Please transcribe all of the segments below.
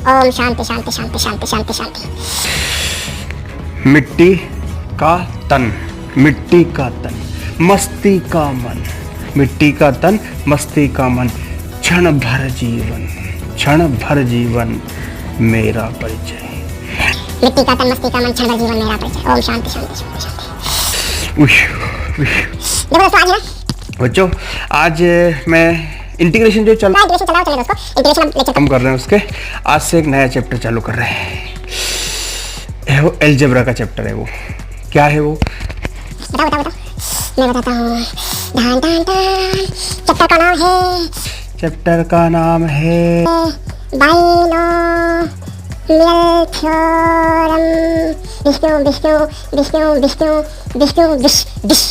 ओम शांति शांति शांति शांति शांति शांति। मिट्टी का तन, मिट्टी का तन, मस्ती का मन, मिट्टी का तन, मस्ती का मन, क्षण भर जीवन, क्षण भर जीवन मेरा परिचय। मिट्टी का तन, मस्ती का मन, क्षण भर जीवन मेरा परिचय। ओम शांति शांति शांति शांति। देखो दोस्तों, आज है बच्चों, आज मैं इंटीग्रेशन जो चल रहा है, इंटीग्रेशन चला दोस्तों, इंटीग्रेशन लेक्चर हम कर रहे हैं उसके आज से एक नया चैप्टर चालू कर रहे हैं। वो अलजेब्रा का चैप्टर है। वो क्या है वो? बताओ बताओ बताओ, मैं बताता हूँ। धान धान धान, चैप्टर का नाम है, चैप्टर का नाम है binomial theorem. Vishnu Vishnu Vishnu Vishnu Vishnu wish wish.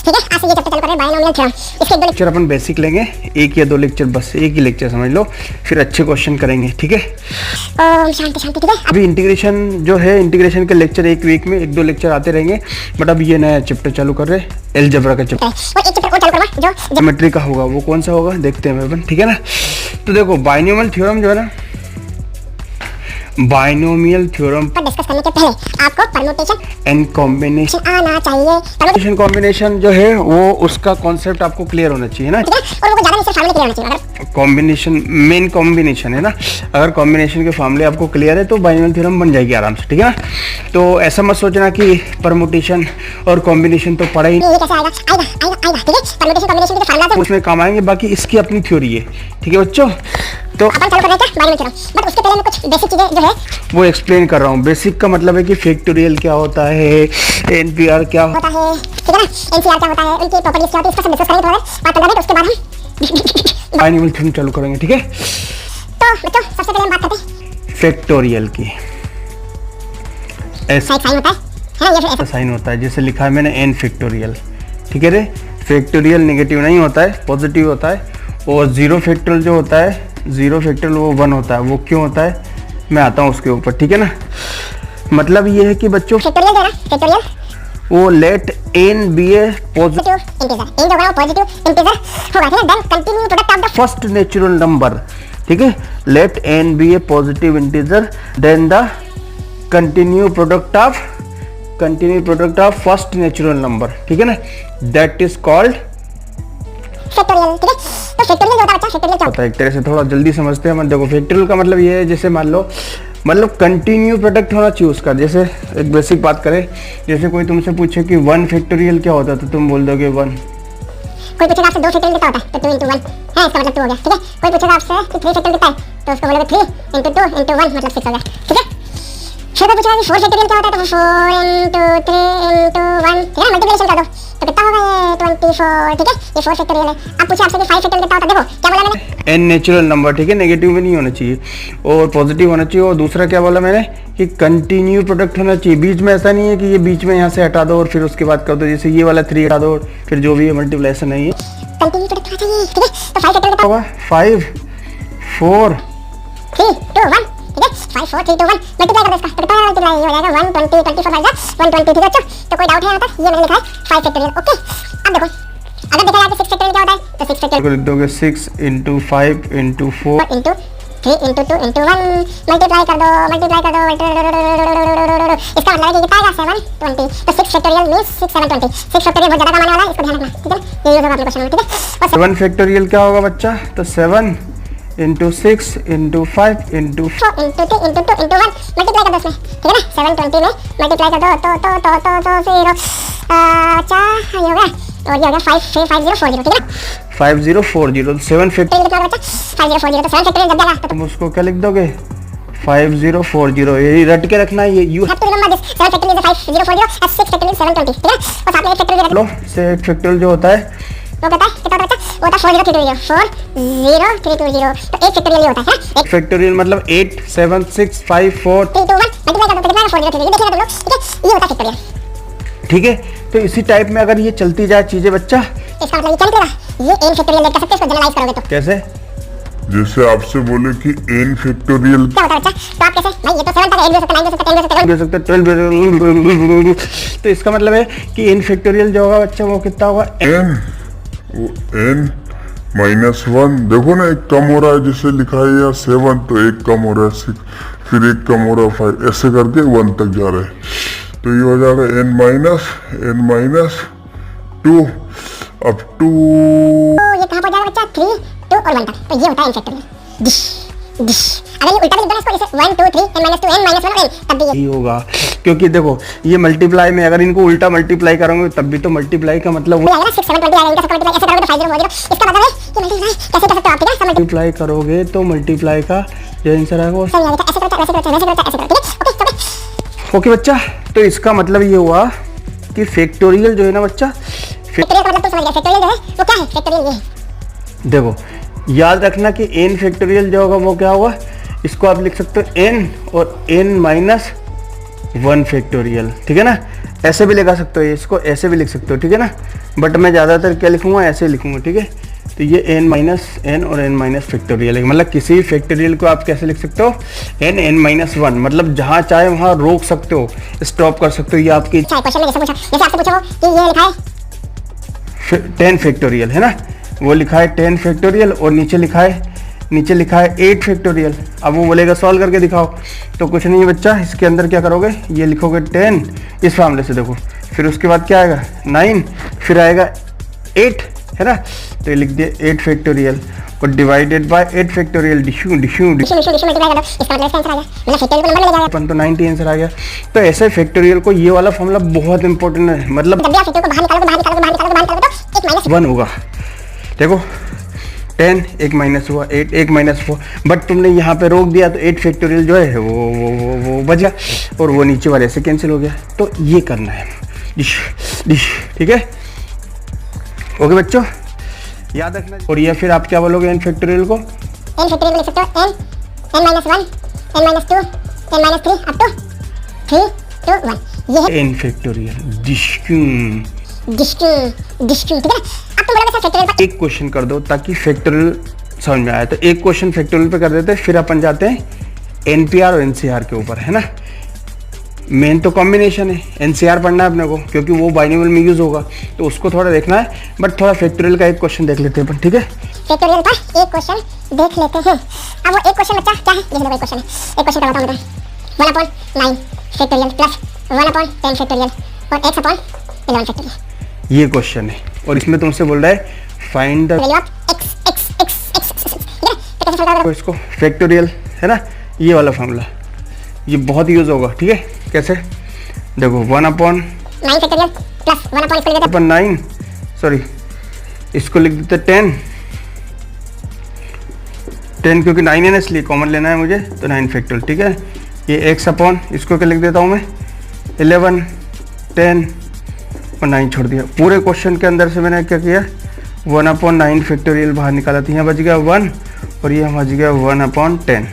ठीक है, आज से ये चैप्टर चालू कर रहे हैं, बाइनोमियल थ्योरम। इसके दो लेक्चर अपन बेसिक लेंगे, एक या दो लेक्चर, बस एक ही लेक्चर समझ लो, फिर अच्छे क्वेश्चन करेंगे। ठीक है, ओम शांति शांति। ठीक है, अभी इंटीग्रेशन जो है, इंटीग्रेशन के लेक्चर एक वीक में एक दो लेक्चर आते रहेंगे, बट अब ये नया चैप्टर चालू कर रहे हैं, अलजेब्रा का चैप्टर। और एक चैप्टर और चालू करूंगा जो ज्योमेट्री का होगा। वो कौन सा होगा देखते हैं अपन। ठीक है ना, तो देखो बाइनोमियल थ्योरम जो है ना, बाइनोमियल थ्योरम पर डिस्कस करने के पहले आपको परम्यूटेशन एंड कॉम्बिनेशन आना चाहिए। परम्यूटेशन कॉम्बिनेशन जो है वो उसका कॉन्सेप्ट आपको क्लियर होना चाहिए ना। ठीक है, और वो ज्यादा नहीं, सिर्फ फार्मूले क्लियर होना चाहिए। अगर कॉम्बिनेशन मेन कॉम्बिनेशन है ना, अगर कॉम्बिनेशन के फार्मूले आपको क्लियर है तो बाइनोमियल थ्योरम बन जाएगी आराम से। ठीक है ना, तो ऐसा मत सोचना कि परम्यूटेशन और कॉम्बिनेशन तो पढ़ा ही ये कैसे आएगा? आएगा आएगा आएगा। ठीक है, परम्यूटेशन कॉम्बिनेशन के फार्मूला उसमें काम आएंगे, बाकी इसकी अपनी थ्योरी है। ठीक है बच्चों, तो अपन चालू कर रहे थे बाइनोमियल थ्योरम, बट उसके पहले मैं कुछ बेसिक चीजें जो है वो एक्सप्लेन कर रहा हूँ। बेसिक का मतलब है कि फैक्टोरियल क्या होता है, एनपीआर क्या होता है, ठीक है ना, एनसीआर क्या होता है, उनकी प्रॉपर्टीज क्या होती है, इसका सब डिस्कस करेंगे। बात बता दें तो उसके बाद हम बाइनोमियल थ्योरम चालू करेंगे। ठीक है, तो बच्चों सबसे पहले हम बात करते हैं फैक्टोरियल की। साइन होता है ना, ये फिर साइन होता है, जैसे लिखा है मैंने एन फैक्टोरियल। ठीक है रे, फैक्टोरियल नेगेटिव नहीं होता है, पॉजिटिव होता है। और जीरो फैक्टोरियल जो होता है, जीरो फैक्टोरियल वो 1 होता है। वो क्यों होता है मैं आता हूँ उसके ऊपर। ठीक है ना, मतलब ये है कि बच्चों फैक्टोरियल है ना, फैक्टोरियल वो let n be a positive integer, n जो होगा वो पॉजिटिव इंटीजर होगा। ठीक है, then continue product of the first natural number. ठीक है, let n be a positive integer then the continue product of first natural number. ठीक है ना, दैट इज कॉल्ड फैक्टोरियल। ठीक है, तो फैक्टोरियल होता है बच्चा, फैक्टोरियल क्या होता है एक तरह से, थोड़ा जल्दी समझते हैं। देखो फैक्टोरियल का मतलब ये है, जैसे मान लो मतलब कंटिन्यू प्रोडक्ट होना चाहिए उसका। जैसे एक बेसिक बात करें, जैसे कोई तुमसे पूछे कि 1 फैक्टोरियल क्या होता है तो तुम बोल दोगे 1। कोई पूछेगा आपसे 2 फैक्टोरियल कितना होता है तो 2 into 1 है, इसका मतलब 2 हो गया। ठीक है, कोई पूछेगा आपसे कि 3 फैक्टोरियल कितना है तो उसको बोलोगे 3 into 2 into 1 मतलब 6 हो गया। ठीक है, फिर कोई पूछेगा कि 4 फैक्टोरियल क्या होता है तो 4 into 3 into 1। ठीक है, मल्टीप्लिकेशन कर दो तो कितना होगा ये 24। ठीक है, ये 4 फैक्टोरियल है। अब पूछे आपसे कि 5 फैक्टोरियल कितना होता है, देखो क्या बोला मैंने, एन नेचुरल नंबर। ठीक है, नेगेटिव में नहीं होना चाहिए और पॉजिटिव होना चाहिए। और दूसरा क्या बोला मैंने कि कंटिन्यू प्रोडक्ट होना चाहिए। बीच में ऐसा नहीं है कि ये बीच में यहाँ से हटा दो और फिर उसके बाद कर दो, जैसे ये वाला 3 हटा दो और फिर जो भी है मल्टीप्लिकेशन नहीं है, कंटिन्यू प्रोडक्ट होना चाहिए। ठीक है, तो 5 फैक्टोरियल कितना होगा 5 4 3 2 1। ठीक है, 5 4 3 2 1 मल्टीप्लाई कर दो इसका तो कितना मल्टीप्लाई हो जाएगा 120 24 बाय 120। ठीक है बच्चों, तो कोई डाउट है यहाँ तक? ये मैंने लिखा है 5 फैक्टोरियल। ओके, अब देखो अगर देखा जाए तो 6 फैक्टोरियल क्या होता है तो 6 फैक्टोरियल को लिख दोगे 6 into 5 into 4 into 3 into 2 into 1 multiply कर दो इसका मतलब है कि कितना आएगा 720। तो 6 फैक्टोरियल मींस 6 720। 6 फैक्टोरियल बहुत ज्यादा कम आने वाला है, इसको ध्यान रखना। ठीक है, ये यूज होगा अपने क्वेश्चन में। ठीक है, और 7 फैक्टोरियल क्या होगा बच्चा, तो 7 into 6 into 5 into 4 into 3 into 2 into 1 multiply कर दो इसमें। ठीक है ना, 720 में मल्टीप्लाई कर दो तो 0 अच्छा ये हो गया और ये हो गया 5040। ठीक है ना, 5040 7 फैक्टोरियल कितना बच्चा 5040 तो 7 फैक्टोरियल जब जाएगा तो तुम उसको क्या लिख दोगे 5040। ये रट के रखना है, ये you have to remember this 7 factorial is 5040 and 6 factorial is 720। ठीक है, और साथ में 1 factorial रख लो से एक फैक्टोरियल जो होता है वो कहता है कितना होता है बच्चा, वो होता है 40320 40320। तो 1 फैक्टोरियल ये होता है ना, 1 फैक्टोरियल मतलब 8 7 6 5 4 3 2 1 मल्टीप्लाई कर दो तो कितना आएगा 40320। देखिएगा तुम लोग। ठीक है, ये होता है फैक्टोरियल। ठीक है, तो इसी टाइप में अगर ये चलती जाए चीजें बच्चा, इसका मतलब ये क्या निकलेगा, ये n फैक्टोरियल लेकर सकते हैं, इसको जनरलाइज करोगे तो कैसे, जैसे आपसे बोले कि n फैक्टोरियल क्या होता है बच्चा, तो आप कैसे भाई ये तो 7 तक 8 भी हो सकता है 9 भी हो सकता है 10 भी हो सकता है दे सकते 12। तो इसका मतलब है कि n फैक्टोरियल जो होगा बच्चा वो कितना होगा n वो n -1, देखो ना एक कम हो रहा है, जिसे लिखा है यार 7 तो एक कम हो रहा है 6, फिर एक कम हो रहा है 5, ऐसे करके 1 तक जा रहा है। तो ये हो जाएगा n-2 अप टू तो ये कहाँ पर जाएगा बच्चा 3, 2 और 1 तक। तो ये होता है n फैक्टोरियल। Dish dish. अगर ये उल्टा भी लिख दो ना इसको, जैसे 1 2 3 n-2 n-1 और n, तब भी यही होगा, क्योंकि देखो ये मल्टीप्लाई में अगर इनको उल्टा मल्टीप्लाई करोगे तब भी तो मल्टीप्लाई का मतलब ये आएगा ना 6 7 20 आएगा, इनका सब मल्टीप्लाई ऐसे करोगे तो 5 0 0। इसका मतलब है कि मल्टीप्लाई कैसे कर सकते हो आप, ठीक है? सब मल्टीप्लाई करोगे तो मल्टीप्लाई का जो आंसर आएगा वो सही आएगा। ऐसे करते वैसे करते वैसे करते ऐसे करते, ठीक है? ओके ओके बच्चा। तो इसका मतलब ये हुआ कि फैक्टोरियल जो है ना बच्चा, फैक्टोरियल का मतलब तुम समझ गए। फैक्टोरियल जो है वो क्या है? फैक्टोरियल ये है। देखो याद रखना कि n फैक्टोरियल जो होगा वो क्या होगा, इसको आप लिख सकते हो n और n-1 फैक्टोरियल, ठीक है ना? ऐसे भी लिखा सकते हो, इसको ऐसे भी लिख सकते हो, ठीक है ना? बट मैं ज़्यादातर क्या लिखूंगा, ऐसे लिखूंगा, ठीक है? तो ये n और n- फैक्टोरियल है, मतलब किसी फैक्टोरियल को आप कैसे लिख सकते हो, n-1, मतलब जहाँ चाहे वहाँ रोक सकते हो, स्टॉप कर सकते हो। ये आपकी अच्छा क्वेश्चन में जैसे पूछा, जैसे आपसे पूछा हो कि ये लिखा है 10 फैक्टोरियल है ना, वो लिखा है 10 फैक्टोरियल और नीचे लिखा है 8 फैक्टोरियल। अब वो बोलेगा सॉल्व करके दिखाओ, तो कुछ नहीं है बच्चा, इसके अंदर क्या करोगे, ये लिखोगे 10 इस फार्मूले से, देखो फिर उसके बाद क्या आएगा 9, फिर आएगा 8, है ना? तो ये लिख दिया 8 फैक्टोरियल और डिवाइडेड बाय 8 फैक्टोरियल, डिशू डिशू मल्टीप्लाई कर दो, इसका मतलब इसका आंसर आ गया, मतलब फैक्टोरियल को नंबर ले जाएगा। अपन तो 90 आंसर आ गया। तो ऐसे फैक्टोरियल को ये वाला फॉर्मूला बहुत इंपॉर्टेंट है, मतलब जब भी आप फैक्टोरियल को बाहर निकालोगे तो एक माइनस 1 होगा। देखो 10 एक माइनस हुआ, 8 एक माइनस हुआ, बट तुमने यहाँ पे रोक दिया तो 8 फैक्टोरियल जो है वो बच गया और वो नीचे वाले से कैंसिल हो गया। तो ये करना है, डिश डिश, ठीक है? ओके बच्चों, याद रखना। और ये फिर आप क्या बोलोगे n फैक्टोरियल को? n फैक्टोरियल लिख सकते हो n-1 n-2 n-3 up to 3 2 1। ये है n फैक्टोरियल डिशक्यू। डिशक्यू, ठीक है? अब तुम बोलोगे सर फैक्टोरियल पर एक क्वेश्चन कर दो ताकि फैक्टोरियल समझ में आए। तो एक क्वेश्चन फैक्टोरियल पे कर देते हैं, फिर अपन जाते हैं एनपीआर और एनसीआर के ऊपर, है ना? मेन तो कॉम्बिनेशन है, एनसीआर पढ़ना है अपने को क्योंकि वो बाइनोमियल में यूज होगा, तो उसको थोड़ा देखना है, बट थोड़ा फैक्टोरियल का एक क्वेश्चन देख लेते हैं अपन, ठीक है? फैक्टोरियल पर एक क्वेश्चन देख लेते हैं। अब वो एक क्वेश्चन बच्चा क्या है, देखो एक क्वेश्चन है, एक क्वेश्चन करवाता हूं मैं। 1/9 फैक्टोरियल प्लस 1/10 फैक्टोरियल और x/11 फैक्टोरियल, ये क्वेश्चन है और इसमें तुमसे बोल रहा है find the value of x, ठीक है? तो कैसे सॉल्व करोगे? इसको फैक्टोरियल, है ना? ये वाला फॉर्मूला ये बहुत यूज होगा, ठीक है? कैसे? देखो 1/9 फैक्टोरियल प्लस 1/, इसको लिख देते 9, सॉरी इसको लिख देते 10 क्योंकि 9 है ना, इसलिए कॉमन लेना है मुझे, तो 9 फैक्टोरियल, ठीक है? ये x/, इसको क्या लिख देता हूँ मैं 11 10 और 9 छोड़ दिया। पूरे क्वेश्चन के अंदर से मैंने क्या किया 1/9 फैक्टोरियल बाहर निकाला, तो यहाँ बच गया 1 और ये बच गया 1/10,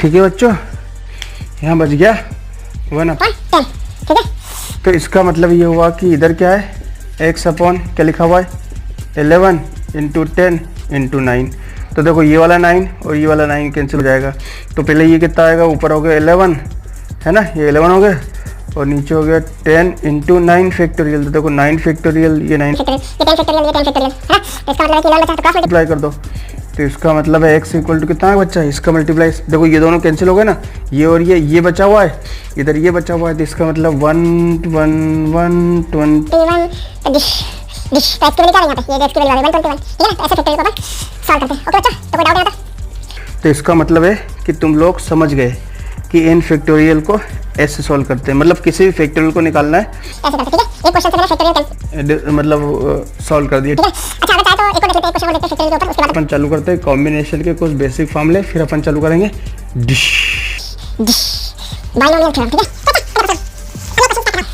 ठीक है बच्चों? यहाँ बच गया 1/10, ठीक है? तो इसका मतलब ये हुआ कि इधर क्या है x/, क्या लिखा हुआ है 11 × 10 × 9। तो देखो ये वाला 9 और ये वाला 9 कैंसिल हो जाएगा, तो पहले ये कितना आएगा, ऊपर हो गया 11, है ना? ये 11 हो गया और नीचे हो गया 10 × 9 फैक्टोरियल। तो देखो 9 फैक्टोरियल, ये 9 फैक्टोरियल, ये 10 फैक्टोरियल, है ना? तो इसका मतलब है कि 11 बचा तो क्रॉस मल्टीप्लाई कर दो, तो इसका मतलब है x = कितना है बच्चा, इसका मल्टीप्लाई, देखो ये दोनों कैंसिल हो गए ना, ये और ये बचा हुआ है, इधर ये बचा हुआ है, तो इसका मतलब 1 1 1 20, 21 डिश तो इसकी वैल्यू क्या है यहाँ पे, ये इसकी वैल्यू आ गई 121, ठीक है ना? तो ऐसे फैक्टोरियल को अपन सॉल्व करते हैं। ओके बच्चा, तो कोई डाउट नहीं आता? तो इसका मतलब है कि तुम लोग समझ गए कि n फैक्टोरियल को ऐसे सॉल्व करते हैं, मतलब किसी भी फैक्टोरियल को निकालना है ऐसे करते हैं, ठीक है? एक क्वेश्चन से मैंने फैक्टोरियल मतलब सॉल्व कर दिया, ठीक है? अच्छा अगर चाहे तो एक और देख लेते हैं, एक क्वेश्चन और देखते हैं फैक्टोरियल के ऊपर, उसके बाद अपन चालू करते हैं कॉम्बिनेशन के कुछ बेसिक फार्मूले, फिर अपन चालू करेंगे डिश। बाइनोमियल थ्योरम, ठीक है?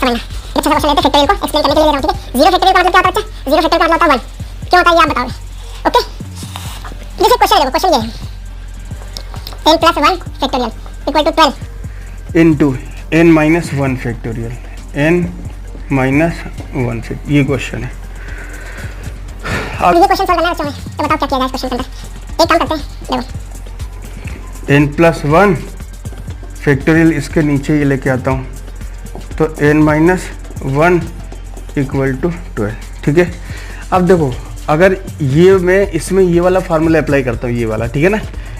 समझना अच्छा क्वेश्चन लेते हैं फैक्टोरियल को एक्सप्लेन करने के लिए ले रहा हूं, ठीक है? जीरो फैक्टोरियल का मतलब क्या होता है? जीरो फैक्टोरियल का मतलब होता है 1, क्यों होता है ये आप बताओगे? ओके, जैसे क्वेश्चन देखो, क्वेश्चन ये है 10 + 1 factorial = 12 into n-1 factorial, n-1 factorial, ये क्वेश्चन है। अब ये क्वेश्चन सॉल्व करना है बच्चों में, तो बताओ क्या किया जाए इस क्वेश्चन के अंदर। एक काम करते हैं, देखो n+1 फैक्टोरियल इसके नीचे ये लेके आता हूँ, तो n-1 = 12, ठीक है? अब देखो अगर ये मैं इसमें ये वाला फार्मूला अप्लाई करता हूँ, ये वाला, ठीक है ना,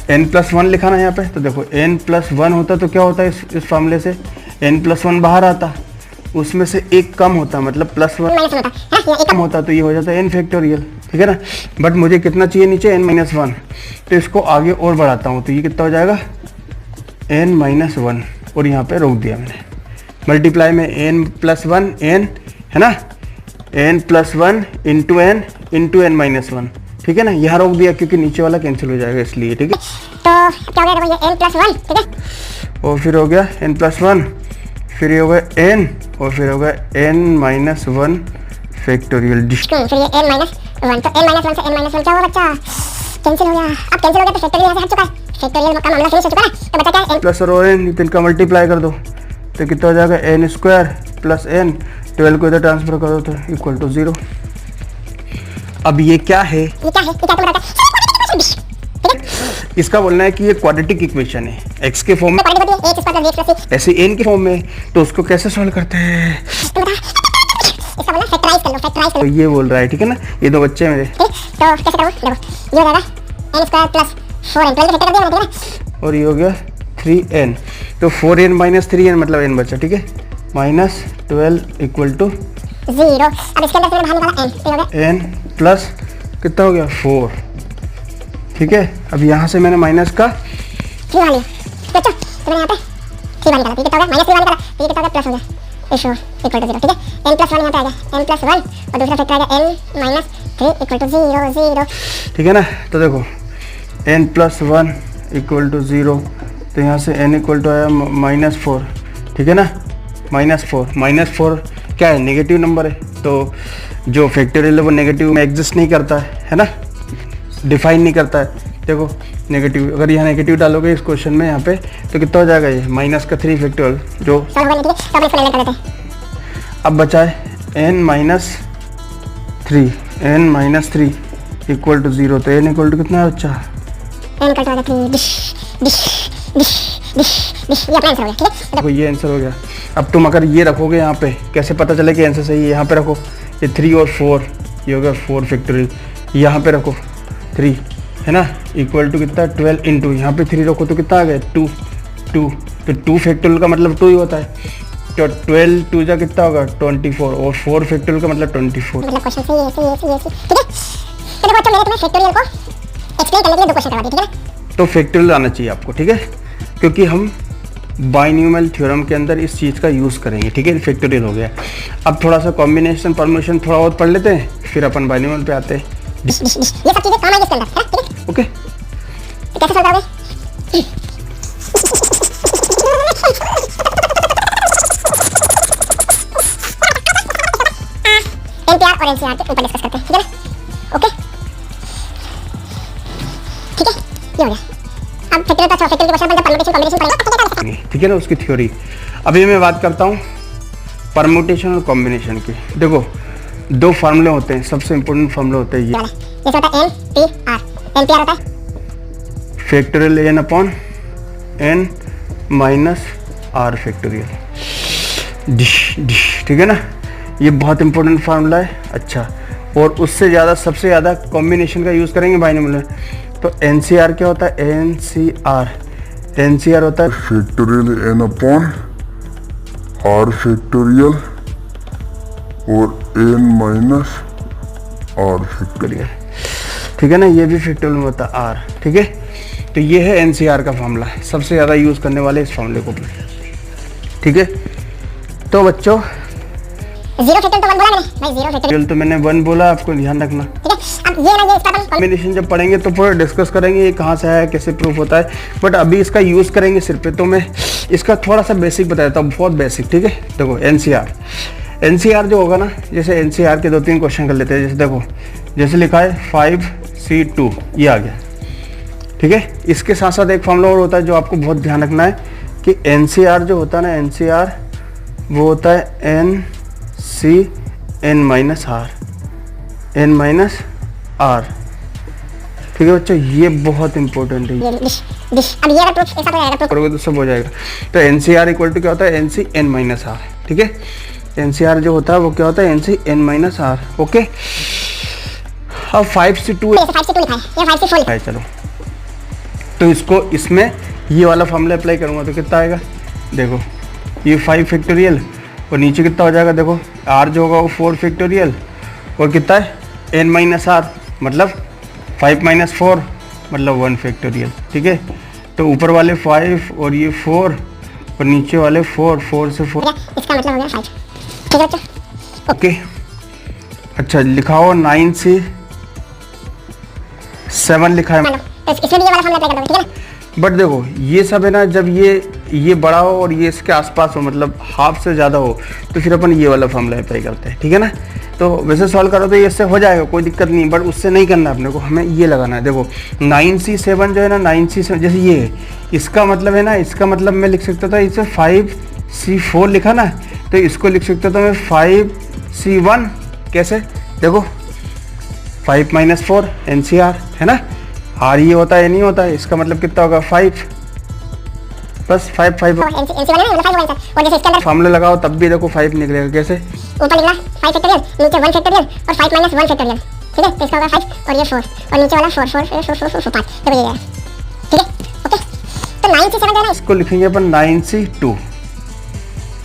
n+1 लिखा ना यहाँ पे, तो देखो n+1 होता तो क्या होता है इस फार्मूले से, n+1 बाहर आता, उसमें से एक कम होता, मतलब +1 कम होता, तो ये हो जाता है n फैक्टोरियल, ठीक है ना। बट मुझे कितना चाहिए नीचे, n-1, तो इसको आगे और बढ़ाता हूँ, तो ये कितना हो जाएगा n-1, और यहाँ पे रोक दिया मैंने, मल्टीप्लाई में n+1 n, है ना, n+1 into n into n-1, ठीक है ना, यहाँ रोक दिया क्योंकि नीचे वाला कैंसिल हो जाएगा इसलिए, ठीक है। तो क्या हो गया, ये n+1, ठीक है, और फिर हो गया n+1, फिर ये हो गया n, और फिर हो गया n-1 फैक्टोरियल, फिर ये n-1, तो n-1 से n-1 क्या हुआ बच्चा, कैंसिल हो गया। अब कैंसिल हो गया तो फैक्टोरियल यहाँ से हट चुका है, फैक्टोरियल का मामला फिनिश हो चुका है, तो बचा क्या है, प्लस और n, तो इनका मल्टीप्लाई कर दो, तो कितना हो जाएगा n² प्लस n, 12 को इधर ट्रांसफर कर दो तो इक्वल टू 0। अब ये क्या है, ये क्या तुम बताते हैं, ठीक है, इसका बोलना है कि ये क्वाड्रेटिक इक्वेशन है, x के फॉर्म में, क्वाड्रेटिक होती है x square plus bx plus c, ऐसे n के फॉर्म में, तो उसको कैसे सॉल्व करते हैं, तुम बता, इसका बोलना फैक्टराइज कर लो, फैक्टराइज कर तो लो, ये बोल रहा है, ठीक है ना, ये दो बच्चे मेरे, ठीक, तो कैसे करूँ, देखो ये हो जाएगा n square plus 4n, 12 factor कर दिया मैंने, ठीक है ना, और ये हो गया 3n, तो 4n माइनस 3n मतलब n बचा, ठीक है, -12 इक्वल टू 0। अब इसके अंदर से मैंने बाहर निकाला n, तो हो गया n प्लस कितना हो गया 4, ठीक है। अब यहाँ से मैंने माइनस का 3 बाहर लिया, बच्चों, तो मैंने यहाँ पे 3 बाहर निकाला, तो ये कितना हो गया, -3 बाहर निकाला, तो ये कितना हो गया, प्लस हो गया, इशू इक्वल टू 0, ठीक है, n+1 यहाँ पे आ गया, n+1 और दूसरा फैक्टर आ गया n-3 इक्वल टू 0 0, ठीक है ना। तो देखो n+1 इक्वल टू 0, तो यहाँ से n इक्वल टू आया -4, ठीक है ना, -4 क्या है, नेगेटिव नंबर है, तो जो फैक्टोरियल है वो नेगेटिव में एग्जिस्ट नहीं करता है ना, डिफाइन नहीं करता है। देखो नेगेटिव, अगर यहाँ नेगेटिव डालोगे इस क्वेश्चन में यहाँ पे, तो कितना हो जाएगा ये -3 फैक्टोरियल जो, सॉल्व हो गया, ठीक है, तो अब इसको लेवल कर देते हैं, अब बचा है n-3 इक्वल टू 0, तो n इक्वल टू कितना है बच्चा, n इक्वल टू आ गया 3 डिश, ये अपना आंसर हो गया, ठीक है, देखो ये आंसर हो गया। अब तुम अगर ये रखोगे यहाँ पे, कैसे पता चले कि आंसर सही है, यहाँ पे रखो ये 3 और 4, ये हो गया 4 फैक्टोरियल, यहाँ पे रखो 3, है ना, इक्वल टू कितना 12 इंटू यहाँ पे 3 रखो तो कितना आ गया 2, तो 2 फैक्टोरियल का मतलब 2 ही होता है, तो 12 2 जा कितना होगा 24, और 4 फैक्टोरियल का मतलब 24। मतलब क्वेश्चन सही है, ठीक है। तो देखो अच्छा, मैंने तुम्हें फैक्टोरियल को एक्सप्लेन करने के लिए 2 क्वेश्चन करवा दिए, ठीक है ना, तो फैक्टोरियल आना चाहिए आपको, ठीक है, क्योंकि हम बाइन्यूमल थ्योरम के अंदर इस चीज़ का यूज़ करेंगे, ठीक है, फैक्टोरियल हो गया। अब थोड़ा सा कॉम्बिनेशन परम्यूटेशन थोड़ा बहुत पढ़ लेते हैं, फिर अपन बाइन्यूमल पे आते हैं, ये सब चीजें काम आएगी इसके अंदर, है ना, ठीक है, ओके। तो कैसे सॉल्व करोगे, NPR और NCR के ऊपर डिस्कस करते हैं, ठीक है ना, ओके, ठीक है, ये हो गया। अब फैक्टोरियल का फैक्टोरियल के क्वेश्चन पर परम्यूटेशन कॉम्बिनेशन पढ़ेंगे, ठीक है ना, उसकी थ्योरी। अभी मैं बात करता हूँ परम्यूटेशन और कॉम्बिनेशन की। देखो 2 फार्मूले होते हैं, सबसे इंपॉर्टेंट फार्मूला होता है ये, जैसे होता है NPR, NPR होता है factorial n upon n minus r factorial, ठीक है ना, ये बहुत इंपॉर्टेंट फार्मूला है। अच्छा, और उससे ज़्यादा सबसे ज़्यादा कॉम्बिनेशन का यूज़ करेंगे बाइनोमियल में, तो NCR क्या होता है, NCR होता है factorial n upon r factorial और n माइनस r फैक्टोरियल, ठीक है ना, ये भी फैक्टोरियल में होता है r, ठीक है। तो ये है NCR का फार्मूला, सबसे ज़्यादा यूज़ करने वाले इस फार्मूले को, ठीक है। तो बच्चों 0 फैक्टोरियल तो 1 बोला मैंने भाई, 0 फैक्टोरियल, तो मैंने 1 बोला, आपको ध्यान रखना, ठीक है। अब ये ना, ये इसका अपन कॉम्बिनेशन जब पढ़ेंगे तो पूरा डिस्कस करेंगे ये कहाँ से आया, कैसे प्रूफ होता है, बट अभी इसका यूज़ करेंगे सिर पे, तो मैं इसका थोड़ा सा बेसिक बता देता हूँ, बहुत बेसिक, ठीक है। देखो NCR जो होगा ना, जैसे NCR के 2-3 क्वेश्चन कर लेते हैं। जैसे देखो, जैसे लिखा है 5C2, ये आ गया, ठीक है। इसके साथ साथ एक फॉर्मूला और होता है जो आपको बहुत ध्यान रखना है कि NCR जो होता है ना, NCR वो होता है NCN माइनस R, ठीक है बच्चों, ये बहुत इंपॉर्टेंट है। अब ये अगर प्रूफ एक साथ हो जाएगा, प्रूफ करोगे तो सब हो जाएगा। तो NCR इक्वल टू क्या होता है, NCN माइनस R, ठीक है। NCR जो होता है वो क्या होता है, NCN माइनस R, ओके। अब 5C2 5 से 2 लिखा है, ये 5 से 4 लिखा है। चलो तो इसको इसमें ये वाला फॉर्मूला अप्लाई करूँगा तो कितना आएगा, देखो ये 5 फैक्टोरियल और नीचे कितना हो जाएगा, देखो r जो होगा वो 4 फैक्टोरियल और कितना है n-r मतलब 5 - 4 मतलब 1 फैक्टोरियल। ठीक है, तो ऊपर वाले 5 और ये 4 और नीचे वाले 4 से 4, इसका मतलब हो गया 5। ठीक है बच्चों, ओके। अच्छा लिखाओ 9 से 7 लिखा है, मान लो तो इसमें भी ये वाला फॉर्मूला अप्लाई कर दोगे, ठीक है ना। बट देखो ये सब है ना, जब ये बड़ा हो और ये इसके आसपास हो मतलब हाफ से ज़्यादा हो तो फिर अपन ये वाला फॉर्मूला अप्लाई करते हैं। ठीक है ना, तो वैसे सॉल्व करो तो ये इससे हो जाएगा, कोई दिक्कत नहीं, बट उससे नहीं करना अपने को, हमें ये लगाना है। देखो 9C7 जो है ना, 9C7 जैसे ये है, इसका मतलब है ना, इसका मतलब मैं लिख सकता था इसे 5C4 लिखा ना, तो इसको लिख सकता था मैं 5C1। कैसे, देखो 5 - 4 NCR है ना, आर ये होता है नहीं होता है, इसका मतलब कितना होगा 5 बस 5 एनसी वाला ना मतलब 5 होगा और जैसे इसके अंदर फॉर्मूला लगाओ तब भी देखो 5 निकलेगा। कैसे, ऊपर निकला 5 फैक्टोरियल, नीचे 1 फैक्टोरियल और 5 - 1 फैक्टोरियल। ठीक है, तो इसका होगा 5 और ये 4 और नीचे वाला 4 5 तो ये है। ठीक है, ओके। तो 9C7 जो है ना, इसको लिखेंगे अपन 9C2,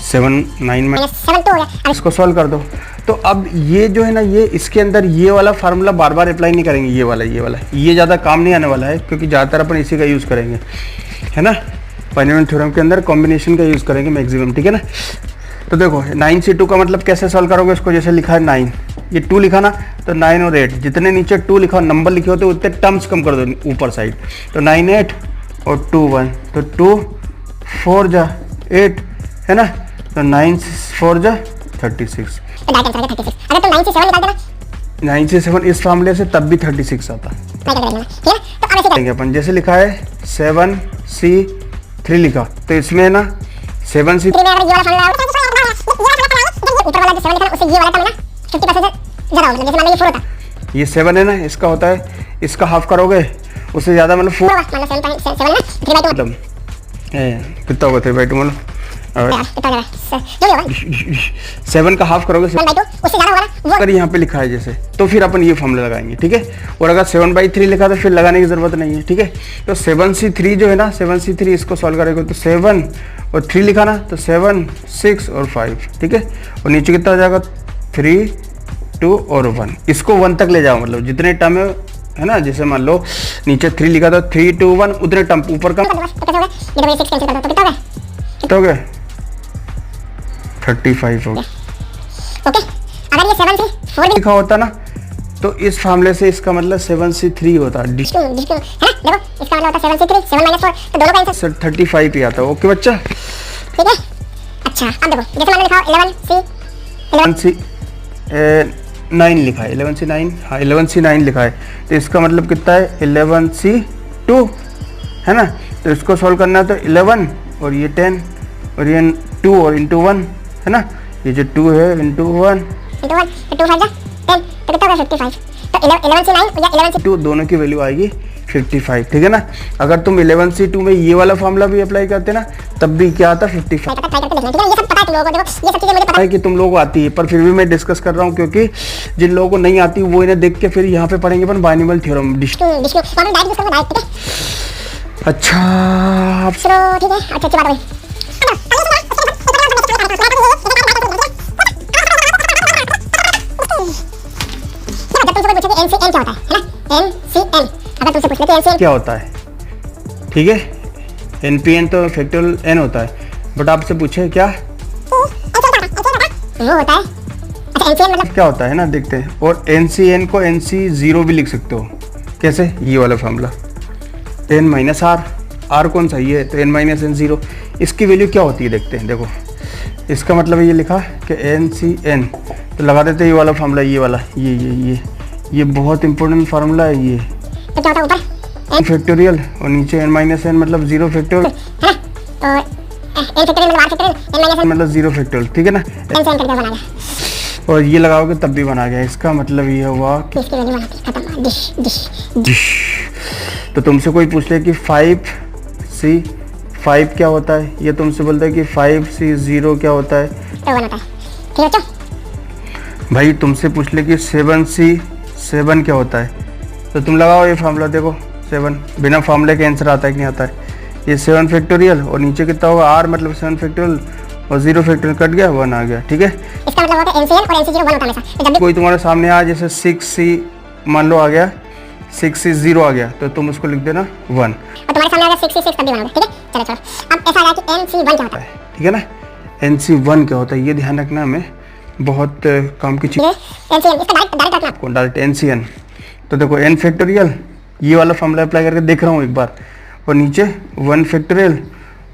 7 9 में -7 तो हो गया। अब इसको सॉल्व कर दो। तो अब ये जो है ना, ये इसके अंदर ये वाला फार्मूला बार बार अप्लाई नहीं करेंगे, ये वाला ये ज़्यादा काम नहीं आने वाला है, क्योंकि ज़्यादातर अपन इसी का यूज़ करेंगे, है ना। बाइनोमियल थ्योरम के अंदर कॉम्बिनेशन का यूज़ करेंगे मैक्सिमम। ठीक है ना, तो देखो 9C2 का मतलब कैसे सॉल्व करोगे इसको, जैसे लिखा है 9, ये 2 लिखा ना, तो 9 और 8 जितने नीचे 2 लिखा हो, नंबर लिखे हो तो उतने टर्म्स कम कर दो ऊपर साइड, तो 9 8 और 2 1, तो 2 4 जा 8 है ना, तो 9 4 जा 36। तो डायरेक्ट आंसर आ गया 36। अगर तुम 9C7 निकाल देना 9C7 इस फार्मूले से तब भी 36 आता। ट्राई कर लेना, ठीक है। तो अब ऐसे करेंगे अपन, जैसे लिखा है 7C3 लिखा, तो इसमें है ना 7C में अगर ये वाला फॉर्मूला ऊपर वाला जो 7 लिखा ना, उससे ये वाला टर्म ना 50% से ज्यादा होगा। जैसे मान लो ये 4 होता, ये 7 है ना, इसका होता है, इसका हाफ करोगे उससे ज़्यादा मतलब 4 मान लो 7 ना 3/2 मतलब कितना होगा 3/2 मतलब कितना हो जाएगा, जो भी होगा 7 का हाफ करोगे 7/2 उससे ज्यादा होगा ना वो। अगर यहाँ पे लिखा है जैसे, तो फिर अपन ये फॉर्मूला लगाएंगे। ठीक है, और अगर 7/3 लिखा तो फिर लगाने की ज़रूरत नहीं है। ठीक है, तो 7C3 जो है ना, 7C3 इसको सॉल्व करेंगे तो 7 और 3 लिखा ना, तो 7 6 और 5। ठीक है, और नीचे कितना हो जाएगा 3 2 और 1, इसको 1 तक ले जाओ, मतलब जितने टर्म है ना, जैसे मान लो नीचे 3 लिखा था 3 2 1, उतने टर्म ऊपर का तो कैसे होगा, ये तो 6 कैंसिल कर दो तो कितना होगा, कितना हो गया 35 हो गया। ओके। अगर ये 7C4 भी लिखा होता ना, तो इस फार्मूले से इसका मतलब 7C3 होता है, है ना, देखो इसका मतलब होता है 7C3 7 - 4, तो दोनों का आंसर 35 ही आता है। ओके बच्चा, ठीक है। अच्छा अब देखो, जैसे मान लो लिखा हो 11C 9 लिखा है, 11C9, हाँ 11C9 लिखा है, तो इसका मतलब कितना है 11C2 है ना, तो इसको सॉल्व करना है तो 11 और ये 10 और ये 2 और इंटू 1 है ना, ये जो 2 है इंटू 1 इंटू 1 तो 2 5 जा 10 तो कितना होगा 55। तो 11C9 या 11C2 दोनों की वैल्यू आएगी 55। ठीक है ना, अगर तुम 11C2 में ये वाला फॉर्मूला भी अप्लाई करते ना, तब भी क्या आता 55 ट्राई करके देखना, ठीक है। ये सब पता है तुम लोगों को, देखो ये सब चीजें मुझे पता है कि तुम लोगों को आती है, पर फिर भी मैं डिस्कस कर रहा हूँ, क्योंकि जिन लोगों को नहीं आती वो इन्हें देख के फिर यहाँ पे पढ़ेंगे अपन बाइनोमियल थ्योरम। विष्णु वहां पे डायरेक्ट यूज करना डायरेक्ट, ठीक है। अच्छा चलो ठीक है, अच्छी बात हुई। जब तुमसे कोई पूछे कि NCN क्या होता है ना, NCN अगर तुमसे पूछे कि NCN क्या होता है, ठीक है, NPN तो फैक्टोरियल n होता है, बट आपसे पूछे क्या वो होता है, अच्छा NCN मतलब क्या होता है ना, देखते हैं। और NCN को NC0 भी लिख सकते हो, कैसे, ये वाला फॉर्मूला n - r, r कौन सा ये है, तो n - n0, इसकी वैल्यू क्या होती है देखते हैं। देखो इसका मतलब ये लिखा कि NCN, तो लगा देते हैं ये वाला फॉर्मूला, ये वाला ये बहुत इंपॉर्टेंट फार्मूला है ये, तो क्या होता है ऊपर n फैक्टोरियल और नीचे n - n मतलब 0 फैक्टोरियल है ना, तो n फैक्टोरियल मतलब r फैक्टोरियल n - मतलब 0 फैक्टोरियल। ठीक है ना, n से n करके बना गया, और ये लगाओगे तब भी बना गया, इसका मतलब ये हुआ कि इसकी वैल्यू बना दी, खत्म, डिश डिश। तो तुमसे कोई पूछ ले कि 5C5 क्या होता है, ये तुमसे बोलता है कि 5C0 क्या होता है, तो 1 होता है, ठीक है बच्चों। भाई तुमसे पूछ ले कि 7C 7 क्या होता है, तो तुम लगाओ ये फार्मूला, देखो 7 बिना फार्मूले के आंसर आता है कि नहीं आता है। ये 7 फैक्टोरियल और नीचे कितना होगा r मतलब 7 फैक्टोरियल और 0 फैक्टोरियल कट गया 1 आ गया। ठीक है, इसका मतलब होता है NCN और NC0 1 होता है हमेशा। तो जब भी कोई तुम्हारे सामने आ जैसे 6c मान लो आ गया, 6c 0 आ गया तो तुम उसको लिख देना 1। और तुम्हारे सामने अगर 6 तब भी 1 होगा। ठीक है, चलो अब ऐसा आ गया कि NC1 क्या होता है। ठीक है ना, NC1 क्या होता है ये ध्यान रखना, हमें बहुत काम की चीज़। NCN इसका डायरेक्ट रखना कौन डायरेक्ट NCN, तो देखो n फैक्टोरियल ये वाला फॉर्मूला अप्लाई करके देख रहा हूँ एक बार, और नीचे 1 फैक्टोरियल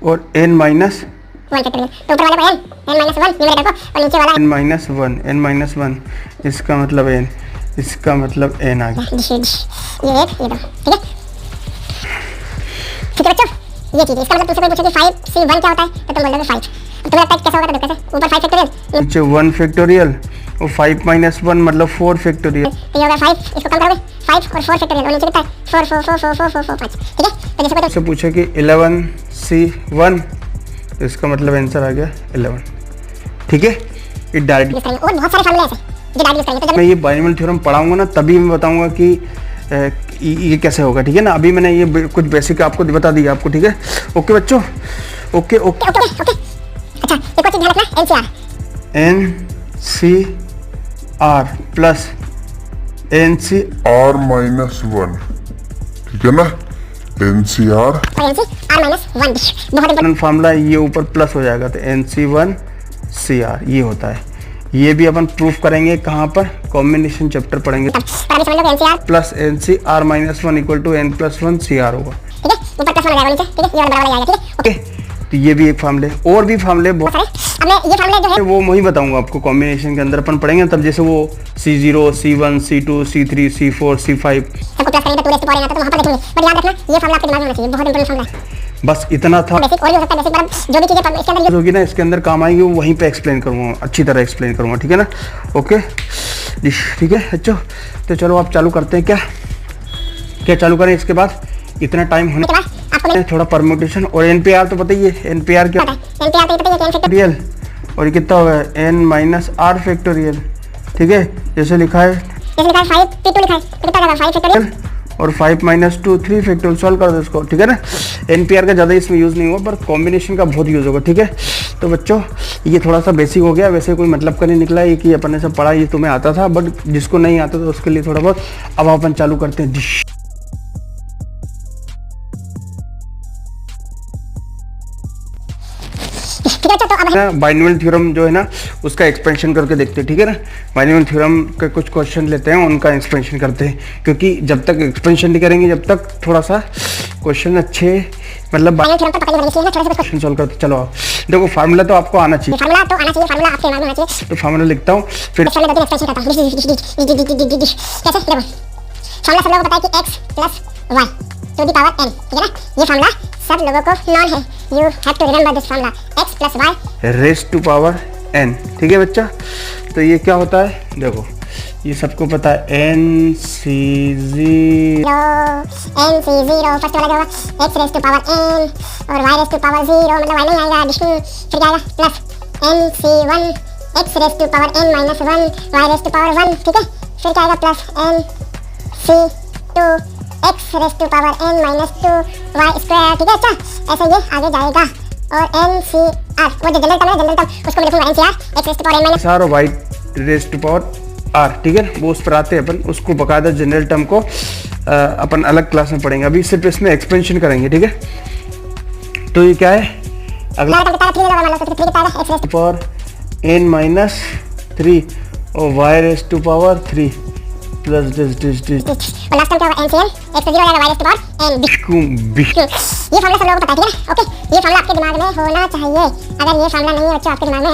और n माइनस 1 फैक्टोरियल, तो ऊपर वाले को n -1 न्यूमरेटर को और नीचे वाला n -1 इसका मतलब n, इसका मतलब n आ गया। ये एक ये दो। ठीक है, ठीक है बच्चों, ये चीज इसका मतलब तुमसे कोई पूछे कि 5c1 क्या होता है तो तुम बोल दोगे 5। तुम्हें लगता है कैसे होगा, तो कैसे ऊपर 5 फैक्टोरियल नीचे 1 फैक्टोरियल और 5 - 1 मतलब 4 फैक्टोरियल, तो ये होगा 5, इसको कम करोगे 5 और 4 फैक्टोरियल और नीचे कितना है 4 4 4 4 4 4 4 5। ठीक है, तो जैसे कोई से पूछे कि 11c1 तो इसका मतलब आंसर आ गया 11। ठीक है, ये डायरेक्ट यूज करेंगे और बहुत सारे फॉर्मूले ऐसे जो डायरेक्ट यूज करेंगे। तो जब मैं ये बाइनोमियल थ्योरम पढ़ाऊंगा ना तभी मैं बताऊंगा कि ये कैसे होगा। ठीक है ना, अभी मैंने ये कुछ बेसिक आपको बता दिया आपको। ठीक है, ओके बच्चों, ओके ओके। Okay okay. अच्छा एक और चीज ध्यान रखना, NCR प्लस NC R -1, ठीक है ना, NCR और NCR -1 बहुत इंपॉर्टेंट। फार्मूला ये ऊपर प्लस हो जाएगा तो NC1CR ये होता है। ये भी अपन प्रूफ करेंगे कहाँ पर, कॉम्बिनेशन चैप्टर पढ़ेंगे। पर अभी समझ लो कि NCR plus NCR -1 equal to n+1 CR होगा। ठीक है, ऊपर प्लस 1 हो जाएगा नीचे। ठीक है, ये वाला बराबर आ जाएगा। ठीक है, ओके, तो ये भी एक फार्मूले, और भी फार्मूले बहुत बहुत सारे। अब मैं ये फॉर्मूले जो है वो वही बताऊंगा आपको, कॉम्बिनेशन के अंदर अपन पढ़ेंगे तब, जैसे वो C0 C1 C2 C3 C4 C5 सबको प्लस करेंगे तो 2 रेज़ टू पावर आता है, तो वहां पर देखेंगे। बट याद रखना ये फॉर्मूला आपके दिमाग में होना चाहिए, बहुत इंपॉर्टेंट फॉर्मूला है। बस इतना था। बेसिक और भी हो सकता है, बेसिक पर जो भी चीजें इसके अंदर होगी ना इसके अंदर काम आएगी वो वहीं पे एक्सप्लेन करूँगा, अच्छी तरह एक्सप्लेन करूँगा। ठीक है ना, ओके ठीक है। अच्छा तो चलो आप चालू करते हैं, क्या चालू करें इसके बाद, इतना टाइम होने के बाद आपको मिल थोड़ा परम्यूटेशन और NPR तो पता ही है, NPR क्या पता है। NPR तो पता ही है कि n फैक्टोरियल, और ये कितना होगा n - R फैक्टोरियल। ठीक है, जैसे लिखा है 5p2 लिखा है, तो कितना होगा 5 फैक्टोरियल और 5 - 2 3 फैक्टोरियल। सॉल्व कर दो इसको। ठीक है ना, NPR का ज़्यादा इसमें यूज़ नहीं होगा पर कॉम्बिनेशन का बहुत यूज़ होगा। ठीक है, तो बच्चों ये थोड़ा सा बेसिक हो गया, वैसे कोई मतलब का नहीं निकला ये कि अपन ने सब पढ़ा, ये तुम्हें आता था, बट जिसको नहीं आता था उसके लिए थोड़ा बहुत। अब अपन चालू करते हैं डिश। ठीक है। तो अब बाइनोमियल थ्योरम जो है ना उसका एक्सपेंशन करके देखते हैं। ठीक है ना, बाइनोमियल थ्योरम के कुछ क्वेश्चन लेते हैं, उनका एक्सपेंशन करते हैं, क्योंकि जब तक एक्सपेंशन नहीं करेंगे जब तक थोड़ा सा क्वेश्चन अच्छे मतलब बाइनोमियल थ्योरम पर पकड़ लेना चाहिए ना, थोड़ा सा क्वेश्चन सॉल्व करते। चलो देखो फार्मूला तो आपको आना चाहिए, फार्मूला तो आना चाहिए, फार्मूला आपके दिमाग में होना चाहिए। तो फार्मूला लिखता हूँ फिर इसमें मैं 2-3 एक्सप्रेशन करता हूं। कैसे देखो, फार्मूला सब लोगों को पता है कि x + y to the power n। ठीक है ना, ये फार्मूला सब लोगों को नॉन है, you have to remember this formula, x + y raise to power n। ठीक है बच्चा, तो ये क्या होता है, देखो ये सबको पता है NC0 फर्स्ट वाला जो होगा x raise to power n और y रेज़ टू पावर 0 मतलब y नहीं आएगा, एडिशन फिर क्या आएगा plus NC1 x raise to power n - 1 y raise to power 1। ठीक है, फिर क्या आएगा plus NC2 x raise to power n - 2 y square. ठीक है, अच्छा ऐसे ये आगे जाएगा। और NCR वो जो जनरल टर्म है, जनरल टर्म उसको मैं लिखूंगा NCR x raise to power n - r और y raise to power r। ठीक है, वो उस पर आते हैं अपन, उसको बकायदा जनरल टर्म को अपन अलग क्लास में पढ़ेंगे, अभी सिर्फ इसमें एक्सपेंशन करेंगे। ठीक है, तो ये क्या है अगला पावर n - 3 और y raise to power 3 plus this और लास्ट टाइम क्या होगा NCN x से 0 आएगा y raise to power n। ये फार्मूला सब लोगों को पता है। ठीक है, ओके ये फार्मूला आपके दिमाग में होना चाहिए, अगर ये फार्मूला नहीं है बच्चों आपके दिमाग में